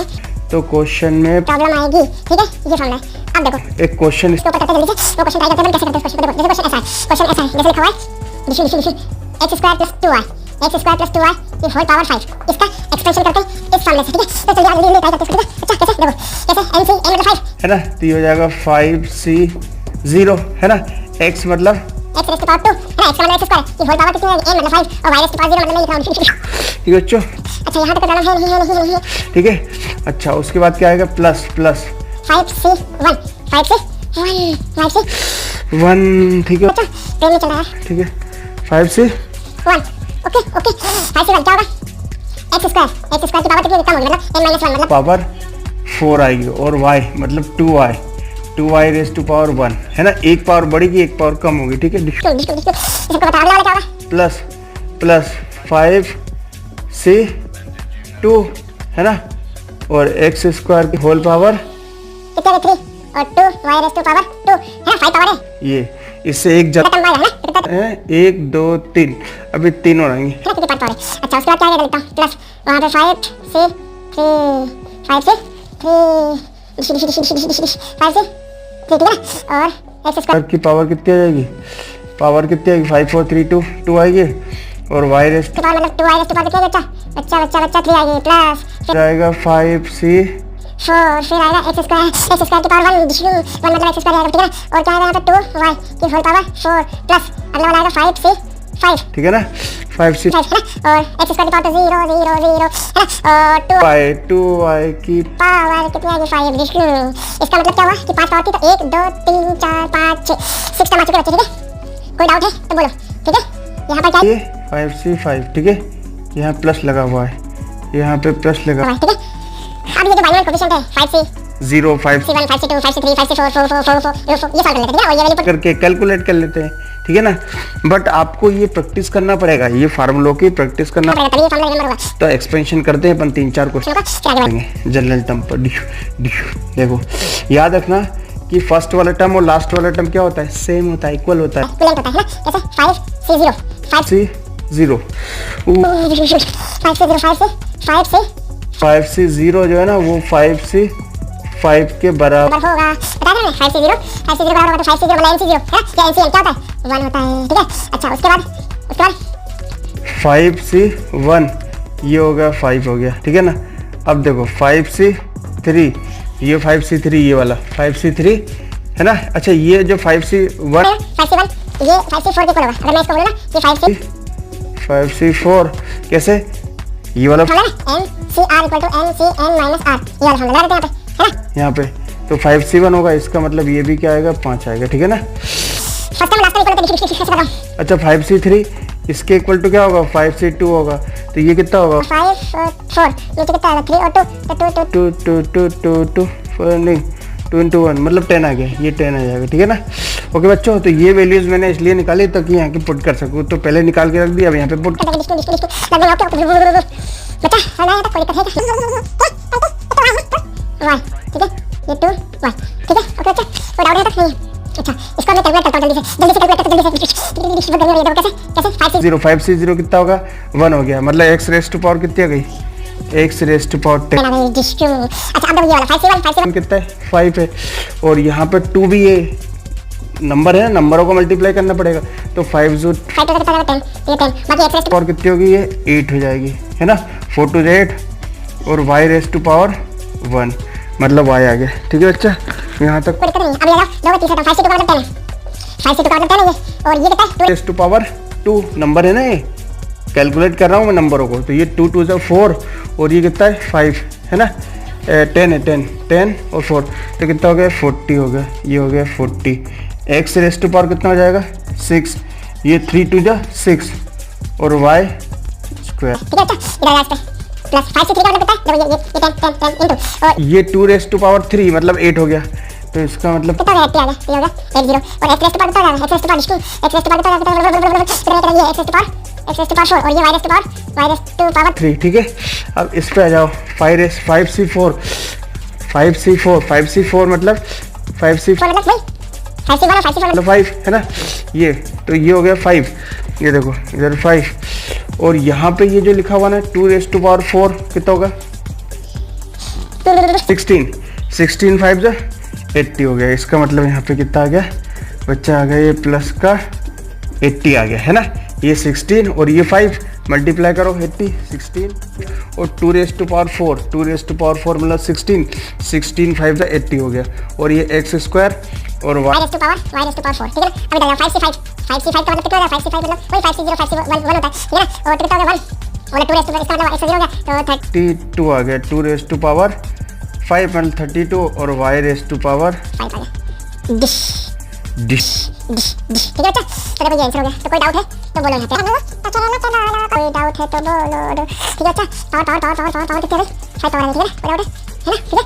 तो क्वेश्चन में प्रॉब्लम आएगी। ठीक है, ये फार्मूला है। अब देखो एक क्वेश्चन इसको पता जल्दी से, वो क्वेश्चन ट्राई करते हैं कैसे करते हैं। क्वेश्चन देखो, जैसे क्वेश्चन ऐसा है, जैसे लिखा हुआ है differential x square plus 2y की होल पावर 5, इसका एक्सपेंशन करते हैं इस फार्मूले से। ठीक है, तो चलिए जल्दी ट्राई करते हैं इसको। अच्छा कैसे देखो, जैसे n मतलब 5 है ना, तो ये हो जाएगा 5c0 है ना, x मतलब x रेज़ टू पावर 2 है ना, x का मतलब x स्क्वायर की होल पावर कितनी है n मतलब 5 और y रेज़ टू पावर 0 मतलब मैं लिख रहा हूं। ठीक है बच्चों, अच्छा यहाँ तक प्रॉब्लम है नहीं है। ठीक है। अच्छा उसके बाद क्या आएगा प्लस 5c1 1 5 से 1 ठीक है बच्चा ट्रेन में चल रहा है ठीक है 5 से 1 ओके ओके 5 से 1 क्या होगा x स्क्वायर की पावर कितनी कम होगी मतलब n - 1 मतलब पावर 4 आएगी और y मतलब 2y रेज टू पावर 1 है ना, एक पावर बढ़ेगी एक पावर कम होगी ठीक है। इसको बता अगला वाला क्या होगा प्लस 5 से 2 है ना, और x स्क्वायर की होल पावर कितने 3 और 2 y रेज टू पावर 2 है ना 5 पावर है ये, इससे एक जब खत्म वाला है ना कितना है 1 2 3 अभी 3 हो रहेंगे कितने 5 पावर है। अच्छा उसके बाद क्या आएगा लिखता हूँ प्लस वहाँ पे 5 से 3 5 से 3 ठीक है ना, और x स्क्वायर की पावर कितनी आ जाएगी, पावर कितनी आएगी 5 4 3 2 2 आएगी, और y रेज की पावर मतलब 2 y रेज टू पावर कितनी बच्चा 3 आएगी प्लस फिर जाएगा 5 से 4 फिर आएगा x स्क्वायर की पावर 1 मतलब x स्क्वायर आएगा ठीक है ना, और क्या आएगा यहाँ पे 2 y की होल पावर 4 प्लस अगला वाला आएगा 5 से 5 ठीक है ना 5 से है ना, और x स्क्वायर की पावर 0 0 0 है ना, और 2y की पावर कितनी आएगी 5 इसका मतलब क्या हुआ कि 5 पावर थी तो 1 2 3 4 5 6 6 टर्म आ चुके बच्चे ठीक है, कोई डाउट है तो बोलो ठीक है। यहाँ पर क्या ये 5 से 5 ठीक है, यहाँ प्लस लगा हुआ है, यहाँ पे प्लस लगा है ठीक है। अब ये जो बाइनरी कोएफिशिएंट है 5 से 0 5 से 1 5 से 2 5 से 3 5 से 4 4 4 4 4 ये सॉल्व कर लेते हैं और ये वैल्यू करके कैलकुलेट कर लेते हैं ठीक है ना, बट आपको ये प्रैक्टिस करना पड़ेगा, ये फार्मूलों की प्रैक्टिस करना पड़ेगा तभी ये फॉर्मूला रिमेंबर होगा। तो एक्सपेंशन करते हैं अपन 3-4 क्वेश्चन फिर आगे बढ़ो। करेंगे जनरल टर्म पर देखो याद रखना कि फर्स्ट वाला टर्म और लास्ट वाला टर्म क्या होता है, सेम होता है, इक्वल होता है, इक्विवेलेंट होता है ना, जैसे 5 से 0 5 से 0 5 से 0 5 से 0 जो है ना वो 5 से 5 के बराबर होगा, बता रहे हैं 5 से 0 बराबर होगा तो 5 से 0 वाला n से 0 है ना, क्या n से n क्या होता है 1 होता है ठीक है। अच्छा उसके बाद 5 से 1 ये हो गया 5 हो गया ठीक है ना। अब देखो 5 से 3 ये 5 से 3 ये वाला 5 से 3 है ना। अच्छा ये जो 5 से 1 5 से 1 ये 5 से 4 के इक्वल होगा, अगर मैं इसको बोलूँ ना कि 5 से 4 कैसे ये वाला n c r equal to n c n minus r ये वाला फॉर्मूला रहता है यहाँ पे तो 5 से 1 होगा, इसका मतलब ये भी क्या आएगा 5 आएगा ठीक है ना। First time last time equal होता है कैसे बताऊं। अच्छा 5 से 3 इसके इक्वल टू क्या होगा 5 से 2 होगा, तो ये कितना होगा 5 4 नीचे कितना आएगा 3 और 2 तो 2 2 नहीं 2 into 1 मतलब 10 आ गया, ये 10 आ जाएगा ठीक है ना। ओके बच्चों तो ये वैल्यूज मैंने इसलिए निकाली ताकि यहाँ की पुट कर सकूँ, तो पहले निकाल के रख दिया, अब यहाँ पे पुट वाई ठीक है ये 2 वाई ठीक है ओके अच्छा कोई डाउट है तो नहीं। अच्छा इसको मैं कैलकुलेट करता हूं जल्दी से कैलकुलेट करता हूं जल्दी से बहुत गंदी हो कैसे 5 से 0 कितना होगा 1 हो गया, मतलब x रेज़ टू पावर कितनी आ गई x रेज़ टू पावर 10। अच्छा अब ये वाला 5 से 1 कितना है 5 है, और यहाँ पे 2 भी है नंबर है, नंबरों को मल्टीप्लाई करना पड़ेगा, तो 5 जो 5 तो कितना होगा 10 ये 10 बाकी x रेज़ पावर कितनी होगी ये 8 हो जाएगी है ना, 4 to 8 और y रेज़ टू पावर 1 मतलब y आ गया ठीक है बच्चा यहाँ तक। कोई दिक्कत नहीं अब ले जाओ लोगे तीसरा 5 से 2 का मतलब 10 है 5 से 2 का मतलब 10 है और ये कितना है 2 रेज़ टू पावर 2 नंबर है ना, ये कैलकुलेट कर रहा हूँ मैं नंबरों को, तो ये 2 2 से 4 और ये कितना है 5 है ना 10 है 10 और 4 तो कितना हो गया 40 हो गया, ये हो गया 40। x रेज़ टू पावर कितना हो जाएगा 6, ये 3 2 जा 6 और y स्क्वायर ठीक है अच्छा इधर पे प्लस 5 से 3 का मतलब कितना है देखो ये 10 इनटू और ये 2 रेज़ टू पावर 3 मतलब 8 हो गया, तो इसका मतलब कितना हो गया ये होगा 8 0 और x रेज़ टू पावर कितना हो गया x raise to power x raise to power 4 और ये y रेज़ टू पावर 3 ठीक है। अब इस पे आ जाओ 5 से 4 मतलब 5 से 4 मतलब वही 5 से 1 और 5 से 4 मतलब 5 है ना, ये तो ये हो गया 5, ये देखो इधर 5 और यहाँ पे ये जो लिखा हुआ ना 2 रेज़ टू पावर 4 कितना होगा 16 5 जा 80 हो गया, इसका मतलब यहाँ पे कितना आ गया बच्चा आ गया ये प्लस का 80 आ गया है ना, ये 16 और ये 5 मल्टीप्लाई करो 80 16 और 2 रेज़ टू पावर 4 मतलब 16 5 जा 80 हो गया, और ये x स्क्वायर और y रेज़ टू पावर 4 ठीक है ना। अब इधर 5 से 5 का मतलब कितना होगा 5 से 5 मतलब वही 5 से 0 5 से 1 होता है ठीक है ना, और कितना हो गया 1 और 2 रेज़ टू इसका मतलब x से 0 हो गया तो 32 आ गया, 2 रेज़ टू पावर 5 मतलब 32 और y रेज़ टू पावर 5 आ गया डिश डिश ठीक है बच्चा। तो देखो ये आंसर हो गया। तो कोई डाउट है तो बोलो यहाँ पे। कोई डाउट है तो बोलो। ठीक है बच्चा। पावर कितने है? शायद पावर है। ठीक है कोई डाउट है ना? ठीक है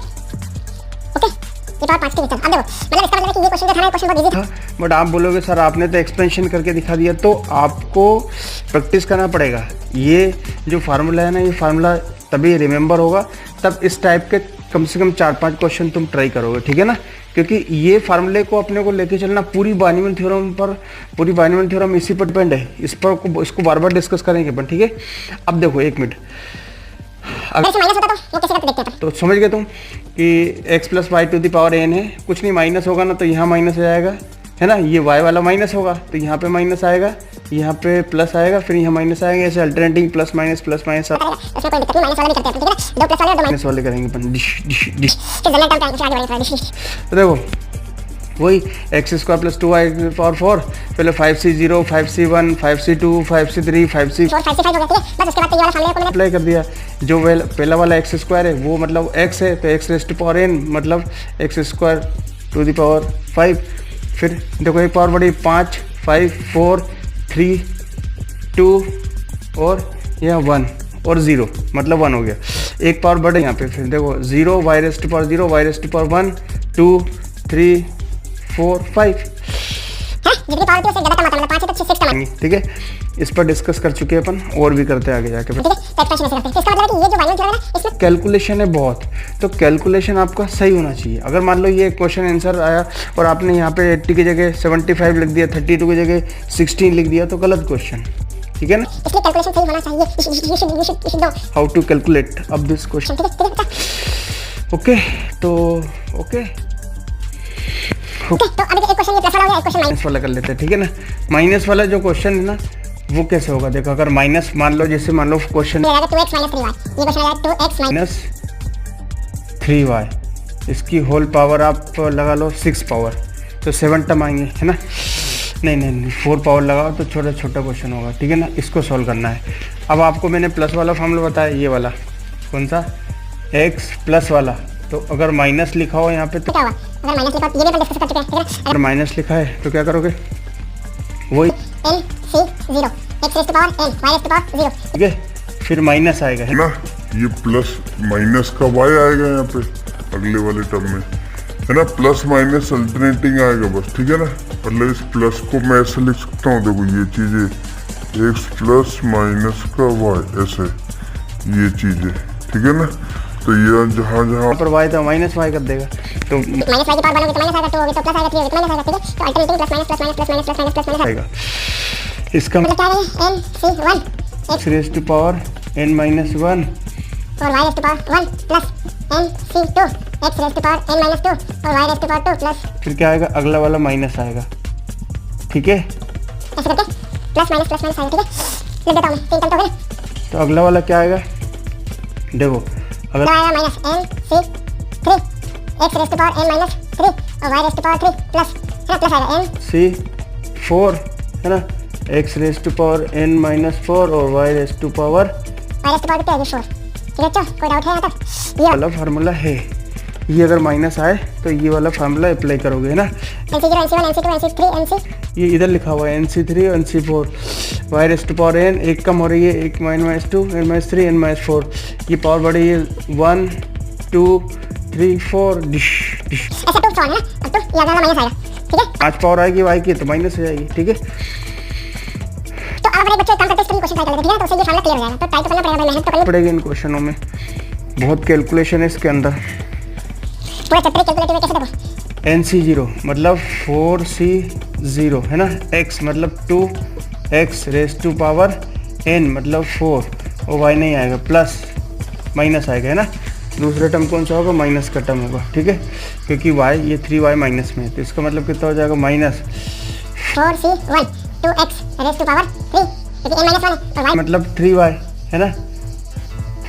ओके। ये पावर 5 की है। अब देखो मतलब इसका मतलब है कि ये क्वेश्चन जो था ना क्वेश्चन बहुत इजी था। बट आप बोलोगे सर आपने तो एक्सपेंशन करके दिखा दिया, तो आपको प्रैक्टिस करना पड़ेगा। ये जो फार्मूला है ना, ये फार्मूला तभी रिमेंबर होगा तब इस टाइप के कम से कम 4-5 क्वेश्चन तुम ट्राई करोगे, ठीक है ना। क्योंकि ये फार्मूले को अपने को लेके चलना पूरी बाइनोमियल थ्योरम पर, पूरी बाइनोमियल थ्योरम इसी पर डिपेंड है। इस पर इसको बार बार डिस्कस करेंगे अपन, ठीक है। अब देखो एक मिनट, तो समझ गए तुम कि x + y⁴ है, कुछ नहीं माइनस होगा ना तो यहाँ माइनस आ जाएगा, है ना। ये y वाला माइनस होगा तो यहाँ पे माइनस आएगा, यहाँ पे प्लस आएगा, फिर यहाँ माइनस आएगा, ऐसे अल्टरनेटिंग प्लस माइनस माइनस वाले करेंगे अपन। तो देखो वही x² + 2y⁴, पहले 5c0 5c1 5c2 5c3 5c4 apply कर दिया। जो पहला वाला x² है वो मतलब x है, तो x⁴n मतलब x² 5। फिर देखो एक पावर बढ़ी 5 5 4 3 2 और यह 1 और 0 मतलब 1 हो गया। एक पावर बढ़े यहाँ पे, फिर देखो 0 y⁴0 y⁴1 2 3 4 5। ठीक है, इस पर डिस्कस कर चुके हैं अपन, और भी करते हैं आगे जाके। कैलकुलेशन है बहुत, तो कैलकुलेशन आपका सही होना चाहिए। अगर मान लो ये क्वेश्चन आंसर आया और आपने यहाँ पे 80 की जगह 75 लिख दिया, 32 की जगह 16 लिख दिया, तो गलत क्वेश्चन, ठीक है ना। इसलिए कैलकुलेशन सही होना चाहिए। हाउ टू कैलकुलेट अब दिस क्वेश्चन, ओके। तो ओके तो अभी एक क्वेश्चन ये प्लस वाला हो गया, एक क्वेश्चन माइनस वाला कर लेते हैं, ठीक है ना। माइनस वाला जो क्वेश्चन है ना वो कैसे होगा, देखो अगर माइनस मान लो, जैसे मान लो क्वेश्चन 2x - 3y, ये क्वेश्चन है 2x - 3y, इसकी होल पावर आप लगा लो 6 पावर, तो 7 टर्म आएंगे, है ना। नहीं 4 पावर लगाओ तो छोटा छोटा क्वेश्चन होगा, ठीक है ना। इसको सॉल्व करना है। अब आपको मैंने प्लस वाला फॉर्मूला बताया, ये वाला कौन सा, x प्लस वाला। तो अगर माइनस लिखा हो यहाँ पे तो क्या होगा, अगर माइनस लिखा हो, ये भी डिस्कस कर चुके हैं। अगर माइनस लिखा है तो क्या करोगे, वही nc0 x⁴n y⁴0, ठीक है। फिर माइनस आएगा, है ना, ये प्लस माइनस का y आएगा यहाँ पे अगले वाले टर्म में, है ना। प्लस माइनस अल्टरनेटिंग आएगा बस, ठीक है ना। मतलब इस प्लस को मैं ऐसे लिख सकता हूँ, देखो ये चीजें x + का y, ऐसे ये चीजें, ठीक है ना। तो ये जहाँ पर y था माइनस y कर देगा, तो माइनस y की पावर बनोगे तो माइनस आएगा, 2 होगी तो प्लस आएगा, 3 होगी तो माइनस आएगा, ठीक है। तो अल्टरनेटिंग प्लस माइनस इसका मतलब क्या है, nc1 x⁴n - 1 और y⁴1 प्लस nc2 x⁴n - 2 और y⁴2 प्लस, फिर क्या आएगा, अगला वाला माइनस आएगा, ठीक है। ऐसे करके प्लस माइनस आएगा, ठीक है। लिख देता हूँ मैं, 3 टर्म तो हो गए। तो अगला वाला क्या आएगा, देखो अगर आएगा माइनस nc3 x⁴n - 3 और y⁴3 प्लस, है ना, प्लस आएगा nc4, है ना, x⁴n - 4 और y⁴ कितनी आएगी 4, ठीक है। कोई डाउट है यहाँ तक, ये वाला फार्मूला है। ये अगर माइनस आए तो ये वाला फार्मूला अप्लाई करोगे, है ना। nc0 nc1 nc2 nc3 nc, ये इधर लिखा हुआ है nc3 और nc4, y⁴n एक कम हो रही है, एक -2 n - 3 n - 4, ये पावर बढ़ी है 1 2 3 4 डिश ऐसे 2 है ना। अब तो ये अगला माइनस आएगा, ठीक है। 5 पावर आएगी y की तो माइनस हो जाएगी, ठीक है। तो अब अपने बच्चे काम करते हैं, क्वेश्चन ट्राई कर लेते हैं, तो उससे ये फार्मूला क्लियर हो जाएगा। तो ट्राई तो करना पड़ेगा, मेहनत तो करनी पड़ेगी इन क्वेश्चनों में, बहुत कैलकुलेशन है इसके अंदर। पूरा चैप्टर कैलकुलेट है, कैसे देखो nc0 मतलब 4c0, है ना। x मतलब 2 x⁴n मतलब 4 और y नहीं आएगा, प्लस माइनस आएगा, है ना। दूसरा टर्म कौन सा होगा, माइनस का टर्म होगा, ठीक है। क्योंकि y ये 3y माइनस में है, तो इसका मतलब कितना हो जाएगा, माइनस 4c1 2x⁻³ 3, क्योंकि n - 1 है और y मतलब 3y, है ना।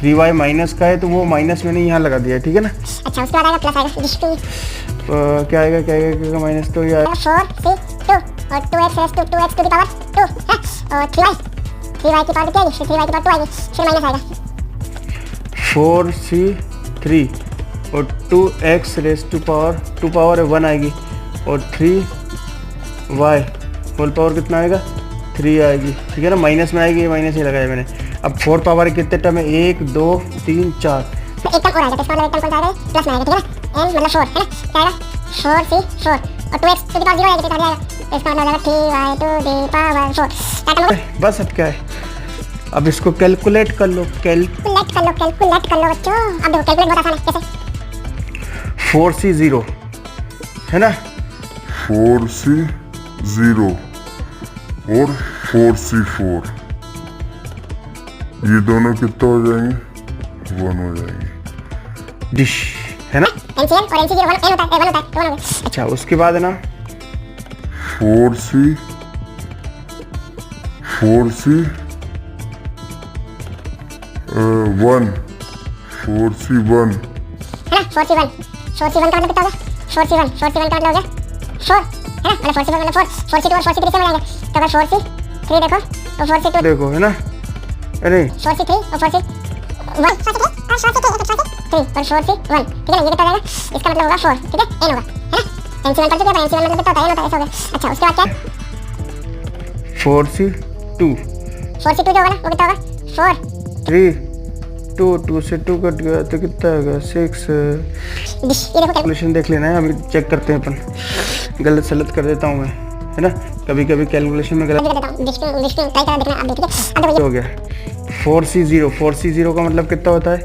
3y माइनस का है तो वो माइनस मैंने यहाँ लगा दिया, ठीक है ना। अच्छा, उसके बाद आएगा प्लस आएगा, जिस क्या आएगा माइनस, तो ये 4c2 और 2x⁻² 2x⁻² 2 है, और 3y की पावर क्या आएगी, फिर 3y की पावर 2 आएगी, फिर माइनस आएगा 4c3 और 2x⁻² 2 पावर 1 आएगी, और 3 वाई होल पावर कितना आएगा 3 आएगी, ठीक है ना, माइनस में आएगी, ये माइनस ही लगाया मैंने। अब 4 पावर कितने टर्म है 1 2 3 4, तो एक टर्म और आएगा, तो इसका मतलब एक टर्म कौन सा आएगा प्लस में आएगा, ठीक है ना, n मतलब 4 है ना, क्या आएगा 4c4 और 2x टू द पावर 0 आएगा, तो क्या आएगा, तो इसका मतलब आएगा 3y टू द पावर 4, क्या टर्म होगा, बस। अब क्या है, अब इसको कैलकुलेट कर लो, कैलकुलेट कर लो बच्चों। अब देखो कैलकुलेट बहुत आसान है, कैसे 4c0 है ना, 4c0 और 4c4 ये दोनों कितना हो जाएंगे 1 हो जाएंगे, डिश है ना। NCN और NC0 1 होता है, 1 होता है, तो 1 हो गया। अच्छा उसके बाद है ना 4c 1 4c1 है ना, 4c1 का मतलब कितना होगा 4c1 का मतलब हो गया 4 है ना, मतलब 4c1 मतलब 4, 4c2 और 4c3 से मिलाएंगे, तो अगर 4c3 देखो तो 4c2 देखो है ना, अरे 4c3 और 4c1 और 4c3 और 4c1, ठीक है ना, ये कितना रहेगा, इसका मतलब होगा 4, ठीक है, n होगा, है ना, NC1 कर चुके हैं, NC1 मतलब कितना होता है, n होता है, ऐसा हो गया। अच्छा उसके बाद क्या है 4c2 4c2 जो होगा ना वो कितना होगा 4 3 2 2 से 2 कट गया तो कितना होगा 6। डिश, ये देखो कैलकुलेशन देख लेना है, अभी चेक करते हैं अपन, गलत सलत कर देता हूँ मैं, है ना, कभी कभी कैलकुलेशन में गलत देता हूं, डिश ट्राई करना देखना आप, ठीक है। अब देखो हो गया 4c0 का मतलब कितना होता है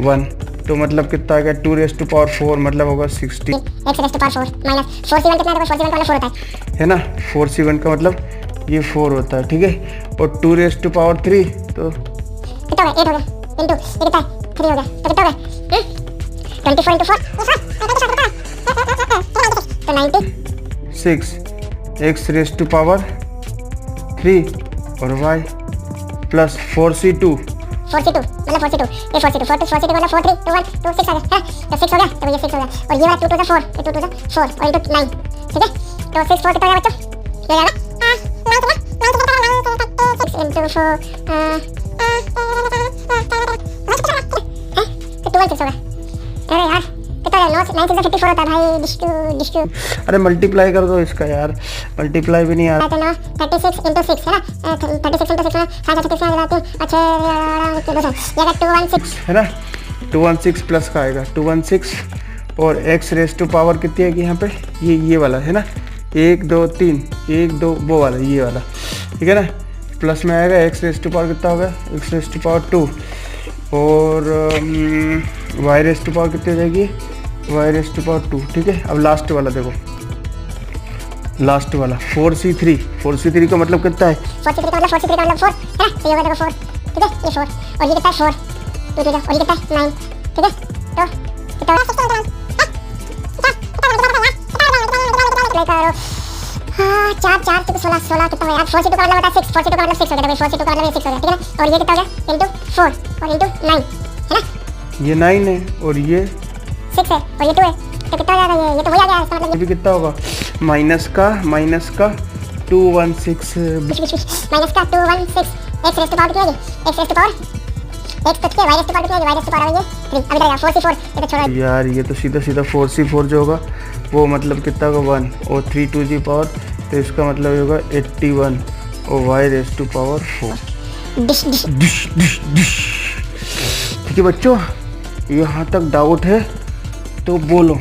1, तो मतलब कितना आ गया 2 raised to power 4 मतलब होगा 60, x raised to power 4 minus 4c1 कितना है, 4c1 का मतलब 4 होता है ना, 4c1 का मतलब ये 4 होता है, ठीक है, और 2 raised to power 3 तो कितना हो गया 8 हो गया इनटू ये कितना है 3 हो गया, तो कितना हो गया 24 into 4 तो 96 x raised to power 3 और y प्लस 4c2 मतलब 42 ये 42 मतलब 4 3 2 1 2 6 आ गया, तो 6 हो गया, तो ये 6 हो गया, और ये वाला 2 2 4 ये 2 2 4 और इनटू 9, ठीक है, तो 6 4 कितना हो गया बच्चों, ये आ गया 6 into 4 तो 12 6 हो गया, अरे यार कितना है 9 6 54 होता है भाई, डिश टू अरे मल्टीप्लाई कर दो इसका यार, मल्टीप्लाई भी नहीं आ रहा, तो 36 into 6 है ना, 36 into 6 में 36 में जाते हैं, अच्छा ये अगर 216 है ना, 216 प्लस का आएगा 216 और x रेस टू पावर कितनी आएगी यहाँ पे, ये वाला है ना, 1 2 3 1 2 वो वाला ये वाला, ठीक है ना, प्लस में आएगा x रेस टू पावर कितना होगा x रेस टू पावर 2 और y रेस टू पावर कितनी हो जाएगी y रेस टू पावर 2, ठीक है। अब लास्ट वाला देखो, लास्ट वाला 4c3 का मतलब कितना है 4c3 का मतलब 4c3 का मतलब 4 है ना, तो ये होगा 4, ठीक है, ये 4 और ये कितना है 4 2 2 और ये कितना है 9, ठीक है, तो कितना होगा प्ले करो, हाँ 4 4 16 16 कितना होगा यार, 4c2 का मतलब होता है 6, 4c2 का मतलब 6 हो गया, 4c2 का मतलब 6 हो गया, ठीक है ना, और ये कितना हो गया इनटू 4 और इनटू 9 है ना, ये 9 है और ये 6 है और ये 2 है, तो कितना हो जाएगा, ये तो हो जाएगा, इसका मतलब ये भी कितना होगा माइनस का 216 माइनस का 216 x रेज़ टू पावर कितनी है, x raise to power x तो कितनी है, y रेज़ टू पावर कितनी है, y रेज़ टू पावर है 3, अभी रहेगा 4c4 ये तो छोड़ा यार, ये तो सीधा 4c4 जो होगा वो मतलब कितना होगा 1 और 3 टू दी पावर, तो इसका मतलब होगा 81 और y रेज़ टू पावर 4। डिश ठीक है बच्चों, यहाँ तक डाउट है तो बोलो।